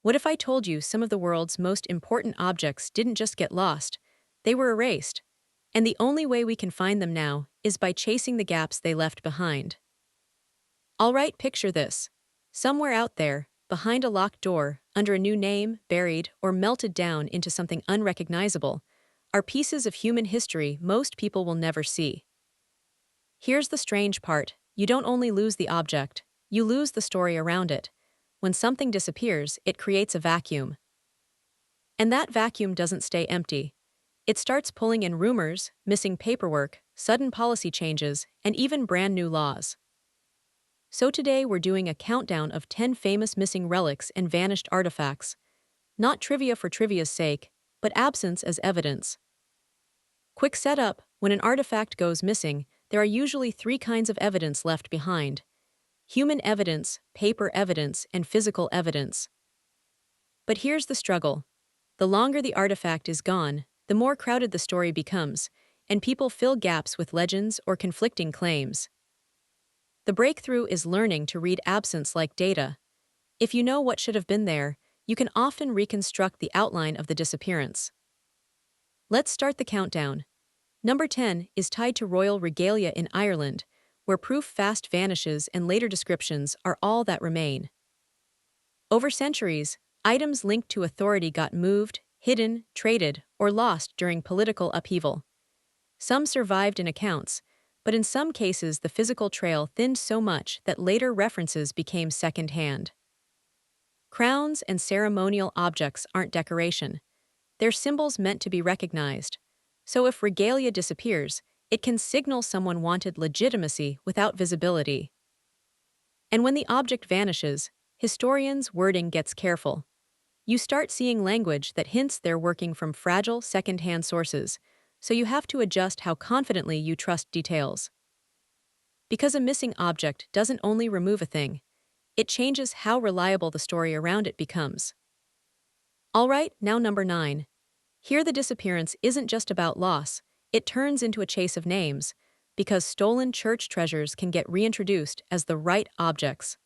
What if I told you some of the world's most important objects didn't just get lost, they were erased? And the only way we can find them now is by chasing the gaps they left behind. Alright, picture this. Somewhere out there, behind a locked door, under a new name, buried, or melted down into something unrecognizable, are pieces of human history most people will never see. Here's the strange part: you don't only lose the object, you lose the story around it. When something disappears, it creates a vacuum. And that vacuum doesn't stay empty. It starts pulling in rumors, missing paperwork, sudden policy changes, and even brand new laws. So today we're doing a countdown of 10 famous missing relics and vanished artifacts. Not trivia for trivia's sake, but absence as evidence. Quick setup: when an artifact goes missing, there are usually three kinds of evidence left behind: human evidence, paper evidence, and physical evidence. But here's the struggle. The longer the artifact is gone, the more crowded the story becomes, and people fill gaps with legends or conflicting claims. The breakthrough is learning to read absence like data. If you know what should have been there, you can often reconstruct the outline of the disappearance. Let's start the countdown. Number 10 is tied to royal regalia in Ireland, where proof fast vanishes and later descriptions are all that remain. Over centuries, items linked to authority got moved, hidden, traded, or lost during political upheaval. Some survived in accounts, but in some cases the physical trail thinned so much that later references became second-hand. Crowns and ceremonial objects aren't decoration. They're symbols meant to be recognized. So if regalia disappears, it can signal someone wanted legitimacy without visibility. And when the object vanishes, historians' wording gets careful. You start seeing language that hints they're working from fragile second-hand sources, so you have to adjust how confidently you trust details. Because a missing object doesn't only remove a thing, it changes how reliable the story around it becomes. Alright, now number 9. Here the disappearance isn't just about loss, it turns into a chase of names, because stolen church treasures can get reintroduced as the right objects.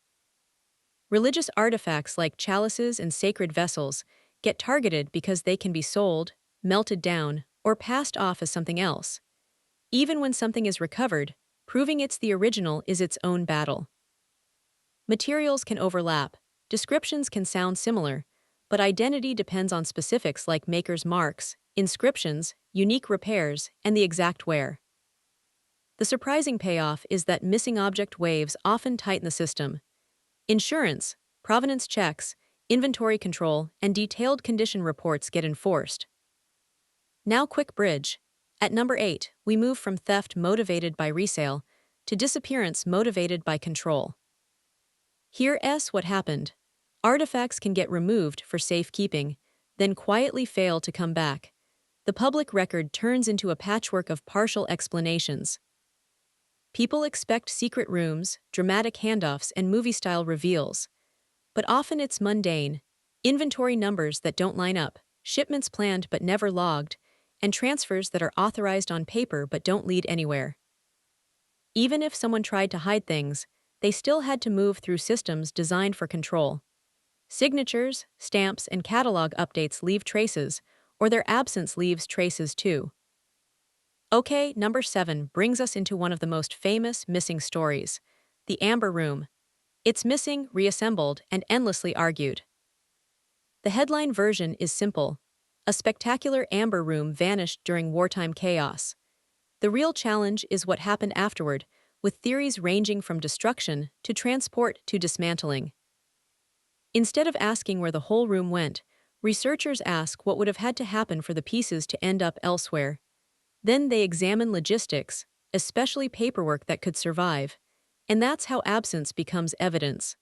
Religious artifacts like chalices and sacred vessels get targeted because they can be sold, melted down, or passed off as something else. Even when something is recovered, proving it's the original is its own battle. Materials can overlap, descriptions can sound similar, but identity depends on specifics like maker's marks, inscriptions, unique repairs, and the exact wear. The surprising payoff is that missing object waves often tighten the system. Insurance, provenance checks, inventory control, and detailed condition reports get enforced. Now, quick bridge. At number 8, we move from theft motivated by resale to disappearance motivated by control. Here's what happened. Artifacts can get removed for safekeeping, then quietly fail to come back. The public record turns into a patchwork of partial explanations. People expect secret rooms, dramatic handoffs, and movie-style reveals. But often it's mundane: inventory numbers that don't line up, shipments planned but never logged, and transfers that are authorized on paper but don't lead anywhere. Even if someone tried to hide things, they still had to move through systems designed for control. Signatures, stamps, and catalog updates leave traces, or their absence leaves traces too. Okay, number 7 brings us into one of the most famous missing stories: the Amber Room. It's missing, reassembled, and endlessly argued. The headline version is simple: a spectacular amber room vanished during wartime chaos. The real challenge is what happened afterward, with theories ranging from destruction to transport to dismantling. Instead of asking where the whole room went, researchers ask what would have had to happen for the pieces to end up elsewhere. Then they examine logistics, especially paperwork that could survive. And that's how absence becomes evidence.